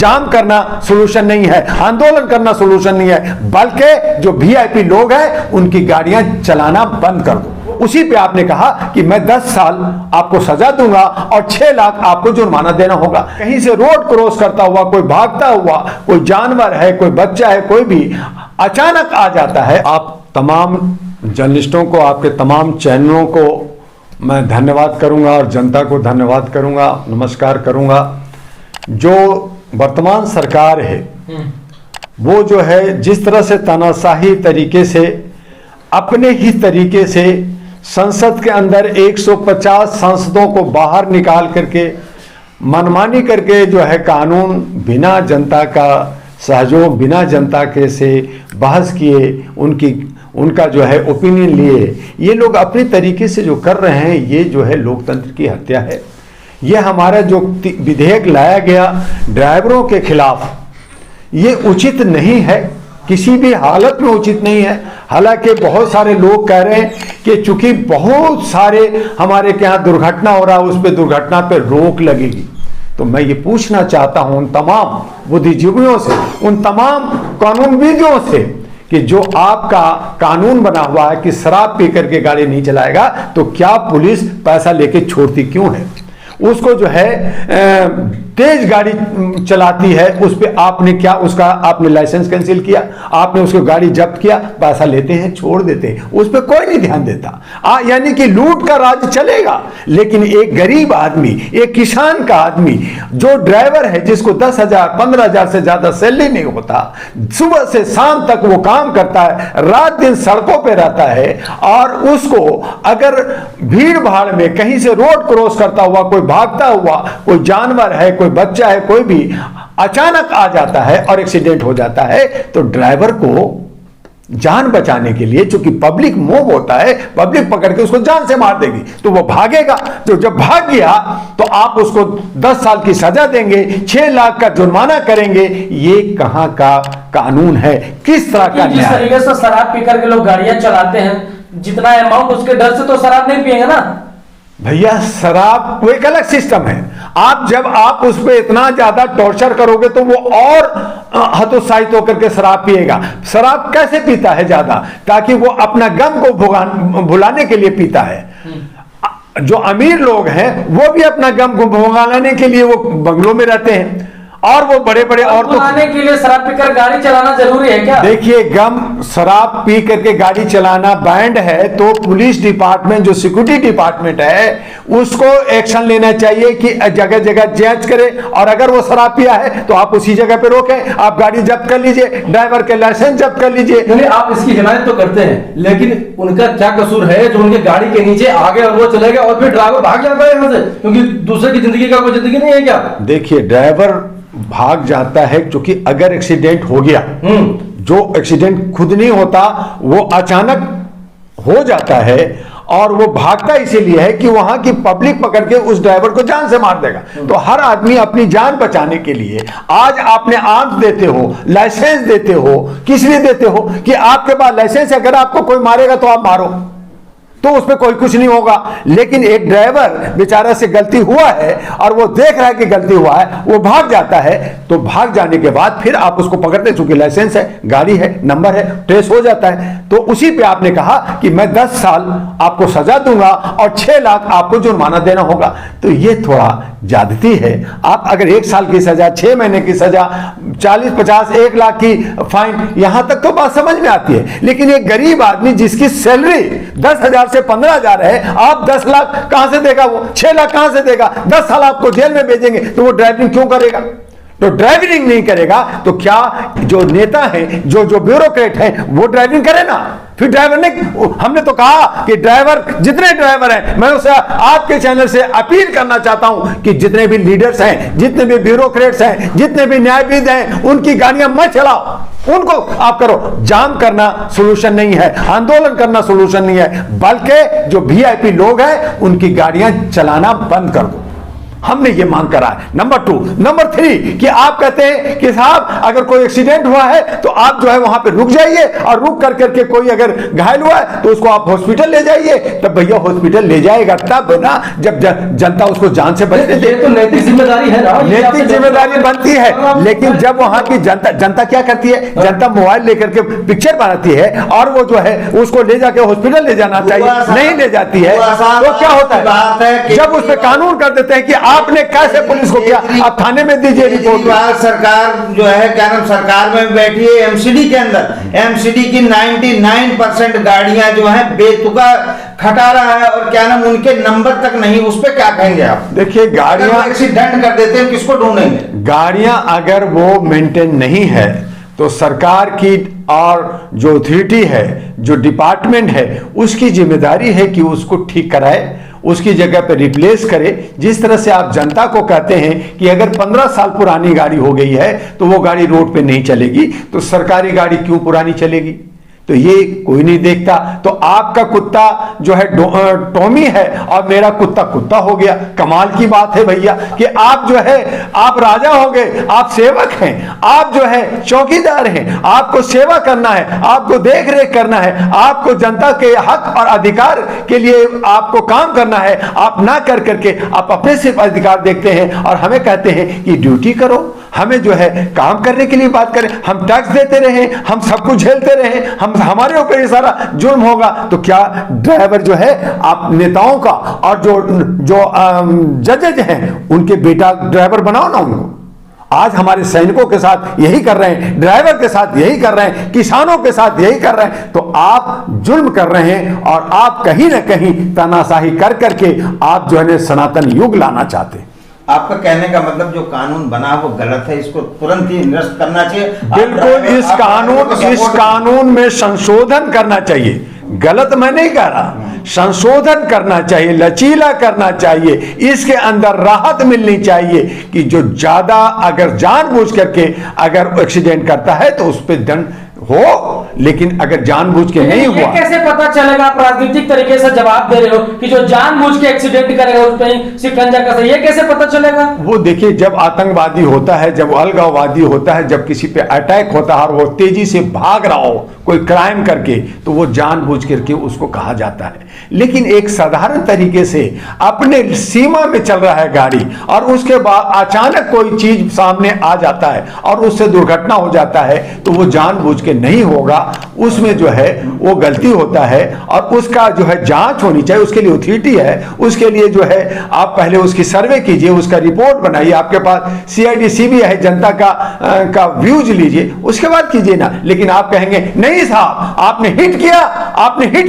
जाम करना सोल्यूशन नहीं है, आंदोलन करना सोल्यूशन नहीं है, बल्कि जो वीआईपी लोग हैं उनकी गाड़ियां चलाना बंद कर दो। उसी पे आपने कहा कि मैं 10 साल आपको सजा दूंगा और 6 लाख आपको जुर्माना देना होगा। कहीं से रोड क्रॉस करता हुआ कोई भागता हुआ, कोई जानवर है, कोई बच्चा है, कोई भी अचानक आ जाता है। आप तमाम जर्नलिस्टों को, आपके तमाम चैनलों को मैं धन्यवाद करूंगा और जनता को धन्यवाद करूंगा, नमस्कार करूंगा। जो वर्तमान सरकार है वो जो है जिस तरह से तानाशाही तरीके से अपने ही तरीके से संसद के अंदर 150 सांसदों को बाहर निकाल करके मनमानी करके जो है कानून बिना जनता का सहयोग, बिना जनता के से बहस किए, उनका जो है ओपिनियन लिए, ये लोग अपने तरीके से जो कर रहे हैं, ये जो है लोकतंत्र की हत्या है। ये हमारा जो विधेयक लाया गया ड्राइवरों के खिलाफ, ये उचित नहीं है, किसी भी हालत में उचित नहीं है। हालांकि बहुत सारे लोग कह रहे हैं कि चूंकि बहुत सारे हमारे के यहाँ दुर्घटना हो रहा है, उस पर दुर्घटना पे रोक लगेगी। तो मैं ये पूछना चाहता हूं उन तमाम बुद्धिजीवियों से, उन तमाम कानूनविदों से कि जो आपका कानून बना हुआ है कि शराब पी करके गाड़ी नहीं चलाएगा, तो क्या पुलिस पैसा लेके छोड़ती क्यों है? उसको जो है तेज गाड़ी चलाती है, उस पर आपने क्या उसका आपने लाइसेंस कैंसिल किया, आपने उसको गाड़ी जब्त किया, पैसा लेते हैं छोड़ देते हैं, उस पर कोई नहीं ध्यान देता। यानी कि लूट का राज चलेगा। लेकिन एक गरीब आदमी, एक किसान का आदमी जो ड्राइवर है, जिसको 10,000 15,000 से ज्यादा सैलरी नहीं होता, सुबह से शाम तक वो काम करता है, रात दिन सड़कों पर रहता है, और उसको अगर भीड़ भाड़ में कहीं से रोड क्रॉस करता हुआ, कोई भागता हुआ, कोई जानवर है, कोई बच्चा है, कोई भी अचानक आ जाता है और एक्सीडेंट हो जाता है, तो ड्राइवर को जान बचाने के लिए, चूंकि पब्लिक मोब होता है, पब्लिक पकड़ के उसको जान से मार देगी, तो वो भागेगा। तो जब भाग गया तो आप उसको 10 साल की सजा देंगे, 6 लाख का जुर्माना करेंगे। ये कहां का कानून है? किस तरह का न्याय? जिस तरीके से शराब पीकर के लोग गाड़ियां चलाते हैं, जितना अमाउंट, उसके डर से तो शराब नहीं पिएंगे ना भैया। शराब वो एक अलग सिस्टम है। जब आप उस पर इतना ज्यादा टॉर्चर करोगे तो वो और हतोत्साहित होकर के शराब पिएगा। शराब कैसे पीता है ज्यादा? ताकि वो अपना गम को भुलाने के लिए पीता है। जो अमीर लोग हैं वो भी अपना गम को भुलाने के लिए वो बंगलों में रहते हैं, और वो बड़े बड़े औरतों के लिए शराब पीकर गाड़ी चलाना जरूरी है क्या? देखिए, गम शराब पी करके गाड़ी चलाना बैंड है, तो पुलिस डिपार्टमेंट, जो सिक्योरिटी डिपार्टमेंट है, उसको एक्शन लेना चाहिए कि जगह जगह जांच करे, और अगर वो शराब पिया है तो आप उसी जगह पे रोकें, आप गाड़ी जब्त कर लीजिए, ड्राइवर के लाइसेंस जब्त कर लीजिए। आप इसकी हिमायत तो करते हैं, लेकिन उनका क्या कसूर है जो उनके गाड़ी के नीचे आगे और वो चले गए और फिर ड्राइवर भाग जाता है यहाँ से? क्योंकि दूसरे की जिंदगी का कोई जिंदगी नहीं है क्या? देखिए, ड्राइवर भाग जाता है क्योंकि अगर एक्सीडेंट हो गया, जो एक्सीडेंट खुद नहीं होता, वो अचानक हो जाता है, और वो भागता इसीलिए है कि वहां की पब्लिक पकड़ के उस ड्राइवर को जान से मार देगा। तो हर आदमी अपनी जान बचाने के लिए आज आपने आर्म्स देते हो, लाइसेंस देते हो, किस लिए देते हो? कि आपके पास लाइसेंस है, अगर आपको कोई मारेगा तो आप मारो, तो उसमें कोई कुछ नहीं होगा। लेकिन एक ड्राइवर बेचारा से गलती हुआ है और वो देख रहा है कि गलती हुआ है, वो भाग जाता है, तो भाग जाने के बाद फिर आप उसको पकड़ते, चूंकि लाइसेंस है, गाड़ी है, नंबर है, ट्रेस हो जाता है। तो उसी पे आपने कहा कि मैं 10 साल आपको सजा दूंगा और 6 लाख आपको जुर्माना देना होगा। तो ये थोड़ा ज्यादती है। आप अगर 1 साल की सजा, 6 महीने की सजा, 40, 50, 1 लाख की फाइन, यहां तक तो बात समझ में आती है। लेकिन एक गरीब आदमी जिसकी सैलरी 10,000 से 15,000 है, आप 10 लाख कहां से देगा? वो 6 लाख कहां से देगा? 10 साल आपको जेल में भेजेंगे, तो वो ड्राइविंग क्यों करेगा? तो ड्राइविंग नहीं करेगा तो क्या जो नेता है, जो ब्यूरोक्रेट है, वो ड्राइविंग करे ना? फिर ड्राइवर ने, हमने तो कहा कि ड्राइवर, जितने ड्राइवर हैं, मैं उसे आपके चैनल से अपील करना चाहता हूं कि जितने भी लीडर्स हैं, जितने भी ब्यूरोक्रेट्स हैं, जितने भी न्यायविद हैं, उनकी गाड़ियां मत चलाओ, उनको आप करो। जाम करना सोल्यूशन नहीं है, आंदोलन करना सोल्यूशन नहीं है, बल्कि जो वीआईपी लोग हैं उनकी गाड़ियां चलाना बंद कर दो। हमने ये मांग करा है। नंबर 2। नंबर 3 कि आप कहते हैं कि साहब अगर कोई एक्सीडेंट हुआ है तो आप जो है वहां पे रुक जाइए, और रुक कर करके कोई अगर घायल हुआ है तो उसको आप हॉस्पिटल ले जाइए। तब भैया हॉस्पिटल ले जाएगा तब ना जब जनता उसको जान से बचने दे। ये तो नैतिक जिम्मेदारी है ना, नैतिक जिम्मेदारी बनती है, लेकिन जब वहां की जनता क्या करती है, जनता मोबाइल लेकर के पिक्चर बनाती है और वो जो है उसको ले जाके हॉस्पिटल ले जाना चाहिए, नहीं ले जाती है तो क्या होता है, जब उस पर कानून कर देते हैं कि आपने कैसे पुलिस को किया, आप थाने में दीजिए रिपोर्ट। सरकार जो है क्या नाम सरकार में बैठी है एमसीडी के अंदर, एमसीडी की 99% गाड़ियां जो है बेतुका खटा रहा है और क्या नाम उनके नंबर तक नहीं, उस पर क्या कहेंगे आप? देखिए गाड़ियां एक्सीडेंट कर देते हैं, किसको ढूंढेंगे? गाड़ियां अगर वो मेंटेन नहीं है तो सरकार की और जो अथॉरिटी है, जो डिपार्टमेंट है, उसकी जिम्मेदारी है कि उसको ठीक कराए, उसकी जगह पे रिप्लेस करे। जिस तरह से आप जनता को कहते हैं कि अगर 15 साल पुरानी गाड़ी हो गई है तो वो गाड़ी रोड पे नहीं चलेगी, तो सरकारी गाड़ी क्यों पुरानी चलेगी? तो ये कोई नहीं देखता। तो आपका कुत्ता जो है टॉमी है और मेरा कुत्ता कुत्ता हो गया। कमाल की बात है भैया कि आप जो है आप राजा हो गए, आप सेवक हैं, आप जो है चौकीदार हैं, आपको सेवा करना है, आपको देख रेख करना है, आपको जनता के हक और अधिकार के लिए आपको काम करना है। आप ना कर करके आप अपने सिर्फ अधिकार देखते हैं और हमें कहते हैं कि ड्यूटी करो, हमें जो है काम करने के लिए बात करें। हम टैक्स देते रहे, हम सब कुछ झेलते रहे, हमारे ऊपर ये सारा जुर्म होगा तो क्या ड्राइवर जो है आप नेताओं का और जो जजेज हैं उनके बेटा ड्राइवर बनाओ ना उनको। आज हमारे सैनिकों के साथ यही कर रहे हैं, ड्राइवर के साथ यही कर रहे हैं, किसानों के साथ यही कर रहे हैं। तो आप जुल्म कर रहे हैं और आप कहीं ना कहीं तानाशाही कर करके आप जो है सनातन युग लाना चाहते हैं। आपका कहने का मतलब जो कानून बना वो गलत है, इसको तुरंत ही निरस्त करना चाहिए। बिल्कुल, इस कानून में संशोधन करना चाहिए। गलत मैं नहीं कह रहा, संशोधन करना चाहिए, लचीला करना चाहिए, इसके अंदर राहत मिलनी चाहिए कि जो ज्यादा अगर जानबूझ करके अगर एक्सीडेंट करता है तो उस पर दंड हो, लेकिन अगर जानबूझ के नहीं हुआ। कैसे पता चलेगा? आप राजनीतिक तरीके से जवाब दे रहे हो कि जो जानबूझ के एक्सीडेंट करेगा उस पर शिकंजा कसा, ये कैसे पता चलेगा? वो देखिए, जब आतंकवादी होता है, जब अलगाववादी होता है, जब किसी पे अटैक होता है और वो तेजी से भाग रहा हो कोई क्राइम करके, तो वो जानबूझ करके उसको कहा जाता है। लेकिन एक साधारण तरीके से अपने सीमा में चल रहा है गाड़ी और उसके बाद अचानक कोई चीज सामने आ जाता है और उससे दुर्घटना हो जाता है, तो वो जानबूझ के नहीं होगा, उसमें जो है वो गलती होता है और उसका जो है जांच होनी चाहिए। उसके लिए अथॉरिटी है, उसके लिए जो है आप पहले उसकी सर्वे कीजिए, उसका रिपोर्ट बनाइए, आपके पास CID CBI है, जनता का व्यूज लीजिए, उसके बाद कीजिए ना। लेकिन आप कहेंगे नहीं साहब आपने हिट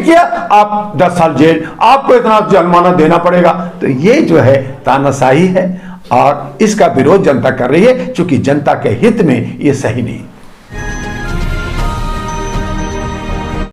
किया, आप 10 साल जेल, आपको इतना जुर्माना देना पड़ेगा। तो ये जो है तानाशाही है और इसका विरोध जनता कर रही है, क्योंकि जनता के हित में ये सही नहीं।